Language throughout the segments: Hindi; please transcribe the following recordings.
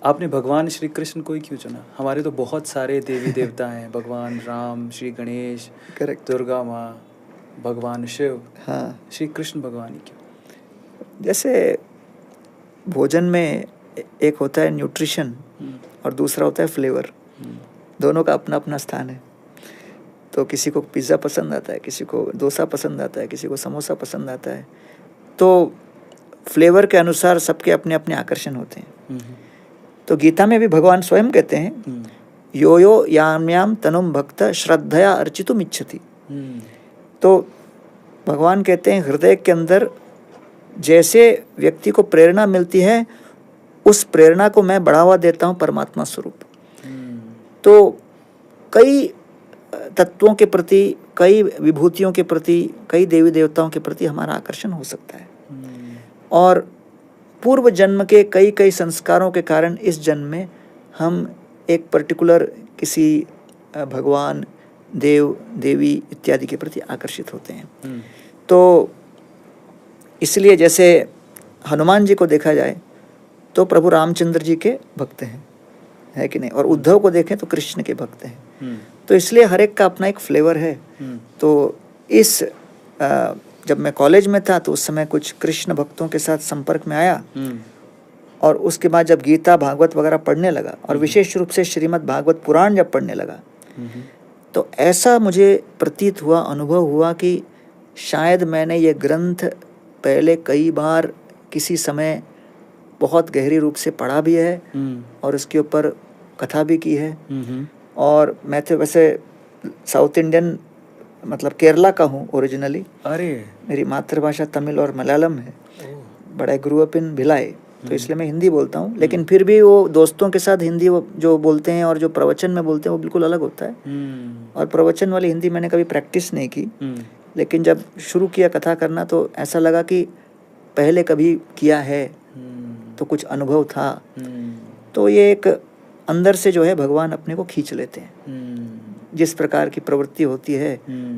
आपने भगवान श्री कृष्ण को ही क्यों चुना? हमारे तो बहुत सारे देवी देवता हैं, भगवान राम, श्री गणेश, करेक्ट। दुर्गा माँ, भगवान शिव। हाँ, श्री कृष्ण भगवान ही क्यों? जैसे भोजन में एक होता है न्यूट्रिशन और दूसरा होता है फ्लेवर। दोनों का अपना अपना स्थान है। तो किसी को पिज़्ज़ा पसंद आता है, किसी को डोसा पसंद आता है, किसी को समोसा पसंद आता है। तो फ्लेवर के अनुसार सबके अपने अपने आकर्षण होते हैं। तो गीता में भी भगवान स्वयं कहते हैं, यो यो याम याम तनुम भक्त श्रद्धया अर्चितुम इच्छति। तो भगवान कहते हैं हृदय के अंदर जैसे व्यक्ति को प्रेरणा मिलती है, उस प्रेरणा को मैं बढ़ावा देता हूँ परमात्मा स्वरूप। तो कई तत्वों के प्रति, कई विभूतियों के प्रति, कई देवी देवताओं के प्रति हमारा आकर्षण हो सकता है। और पूर्व जन्म के कई कई संस्कारों के कारण इस जन्म में हम एक पर्टिकुलर किसी भगवान, देव, देवी इत्यादि के प्रति आकर्षित होते हैं। तो इसलिए जैसे हनुमान जी को देखा जाए तो प्रभु रामचंद्र जी के भक्त हैं, है कि नहीं? और उद्धव को देखें तो कृष्ण के भक्त हैं। तो इसलिए हर एक का अपना एक फ्लेवर है। तो इस जब मैं कॉलेज में था तो उस समय कुछ कृष्ण भक्तों के साथ संपर्क में आया, और उसके बाद जब गीता भागवत वगैरह पढ़ने लगा और विशेष रूप से श्रीमद् भागवत पुराण जब पढ़ने लगा, तो ऐसा मुझे प्रतीत हुआ, अनुभव हुआ कि शायद मैंने ये ग्रंथ पहले कई बार किसी समय बहुत गहरी रूप से पढ़ा भी है और उसके ऊपर कथा भी की है। और मैं तो वैसे साउथ इंडियन, मतलब केरला का हूँ ओरिजिनली। अरे, मेरी मातृभाषा तमिल और मलयालम है, but I grew up in Bhilai, तो इसलिए मैं हिंदी बोलता हूँ। लेकिन फिर भी वो दोस्तों के साथ हिंदी जो बोलते हैं और जो प्रवचन में बोलते हैं वो बिल्कुल अलग होता है। और प्रवचन वाली हिंदी मैंने कभी प्रैक्टिस नहीं की, लेकिन जब शुरू किया कथा करना तो ऐसा लगा कि पहले कभी किया है, तो कुछ अनुभव था। तो ये एक अंदर से जो है भगवान अपने को खींच लेते हैं, जिस प्रकार की प्रवृत्ति होती है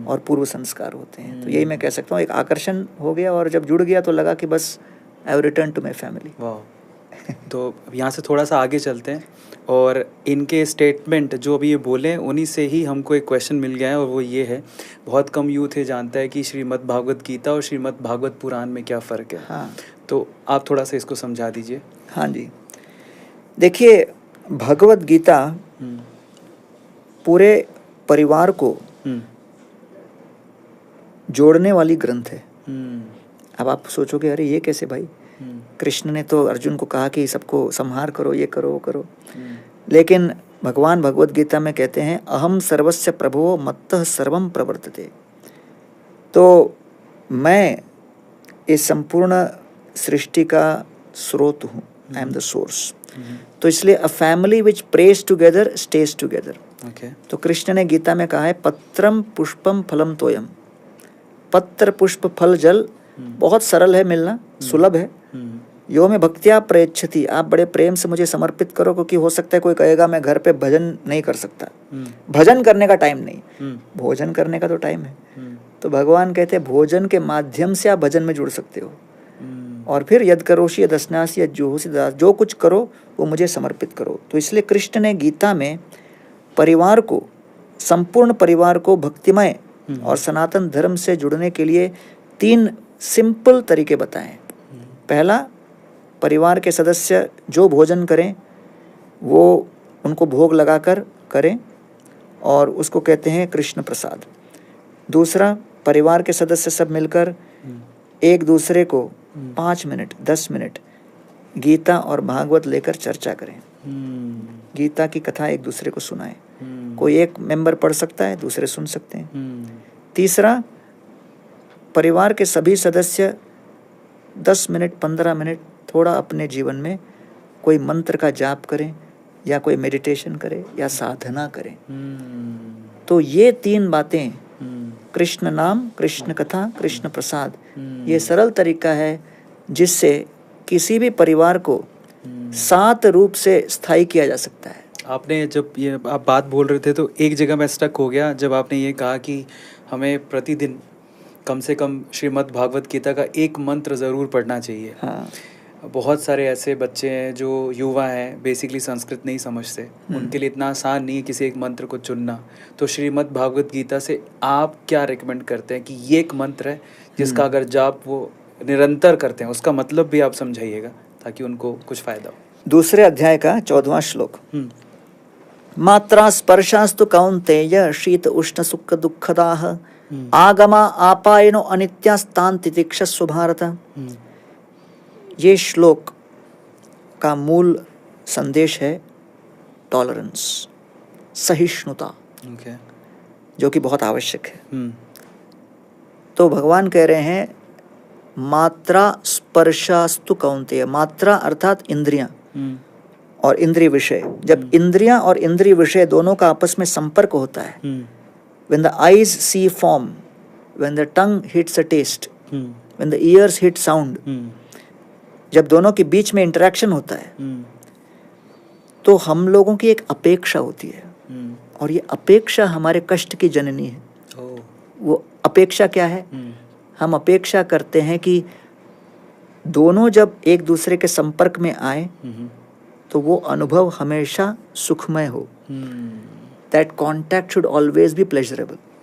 और पूर्व संस्कार होते हैं। तो यही मैं कह सकता हूँ, एक आकर्षण हो गया और जब जुड़ गया तो लगा कि बस I have return to my family. वाह। तो यहाँ से थोड़ा सा आगे चलते हैं, और इनके स्टेटमेंट जो अभी ये बोले उन्हीं से ही हमको एक क्वेश्चन मिल गया है, और वो ये है, बहुत कम यूथ है जानता है कि श्रीमद् भागवत गीता और श्रीमद् भागवत पुराण में क्या फ़र्क है। हाँ, तो आप थोड़ा सा इसको समझा दीजिए। हाँ जी, देखिए भगवत गीता पूरे परिवार को जोड़ने वाली ग्रंथ है। अब आप सोचोगे अरे ये कैसे भाई, कृष्ण ने तो अर्जुन को कहा कि सबको संहार करो, ये करो, वो करो। लेकिन भगवान भगवत गीता में कहते हैं अहम सर्वस्य प्रभो मत्तः सर्वम प्रवर्तते। तो मैं इस संपूर्ण सृष्टि का स्रोत हूँ, आई एम द सोर्स। तो इसलिए a family which praise together stage together. तो कृष्ण ने गीता में कहा है पत्रम पुष्पम फलम तोयम। पत्र पुष्प फल जल बहुत सरल है मिलना, सुलभ है। यो में भक्तिया प्रयच्छति, आप बड़े प्रेम से मुझे समर्पित करो, क्योंकि हो सकता है कोई कहेगा मैं घर पे भजन नहीं कर सकता। भजन करने का टाइम नहीं, भोजन करने का तो टाइम है। तो भगवान कहते हैं भोजन के माध्यम से आप भजन में जुड़ सकते हो। और फिर यद करोषि यद अस्नासि यद जुहोसि दास, जो कुछ करो वो मुझे समर्पित करो। तो इसलिए कृष्ण ने गीता में परिवार को, संपूर्ण परिवार को भक्तिमय और सनातन धर्म से जुड़ने के लिए 3 सिंपल तरीके बताए। पहला, परिवार के सदस्य जो भोजन करें वो उनको भोग लगाकर करें, और उसको कहते हैं कृष्ण प्रसाद। दूसरा, परिवार के सदस्य सब मिलकर एक दूसरे को 5 मिनट 10 मिनट गीता और भागवत लेकर चर्चा करें, गीता की कथा एक दूसरे को सुनाएं। कोई एक मेंबर पढ़ सकता है, दूसरे सुन सकते हैं। तीसरा, परिवार के सभी सदस्य 10 मिनट 15 मिनट थोड़ा अपने जीवन में कोई मंत्र का जाप करें, या कोई मेडिटेशन करें, या साधना करें। तो ये 3 बातें, कृष्ण नाम, कृष्ण कथा, कृष्ण प्रसाद, ये सरल तरीका है जिससे किसी भी परिवार को 7 रूप से स्थायी किया जा सकता है। आपने जब ये आप बात बोल रहे थे तो एक जगह मैं स्टक हो गया, जब आपने ये कहा कि हमें प्रतिदिन कम से कम श्रीमद् भागवत गीता का एक मंत्र ज़रूर पढ़ना चाहिए। हाँ। बहुत सारे ऐसे बच्चे हैं जो युवा हैं, बेसिकली संस्कृत नहीं समझते, उनके लिए इतना आसान नहीं है किसी एक मंत्र को चुनना। तो श्रीमद् भागवत गीता से आप क्या रिकमेंड करते हैं कि ये एक मंत्र है जिसका अगर जाप वो निरंतर करते हैं, उसका मतलब भी आप समझाइएगा ताकि उनको कुछ फ़ायदा हो। दूसरे अध्याय का 14वां श्लोक। मात्रा स्पर्शास्तु कौन्तेय शीत उष्ण सुख दुःखदाः आगमा आपायनो अनित्यास्तान् तितिक्षस्व भारत। ये श्लोक का मूल संदेश है टॉलरेंस, सहिष्णुता, जो कि बहुत आवश्यक है। तो भगवान कह रहे हैं मात्रा स्पर्शास्तु कौन्तेय, मात्रा अर्थात इंद्रियां और इंद्रिय विषय। जब इंद्रियां और इंद्रिय विषय दोनों का आपस में संपर्क होता है, when the eyes see form, when the tongue hits a taste, when the ears hit sound, जब दोनों के बीच में इंटरेक्शन होता है तो हम लोगों की एक अपेक्षा होती है, और ये अपेक्षा हमारे कष्ट की जननी है। वो अपेक्षा क्या है? हम अपेक्षा करते हैं कि दोनों जब एक दूसरे के संपर्क में आए तो वो अनुभव हमेशा सुखमय हो। That contact should always be pleasurable.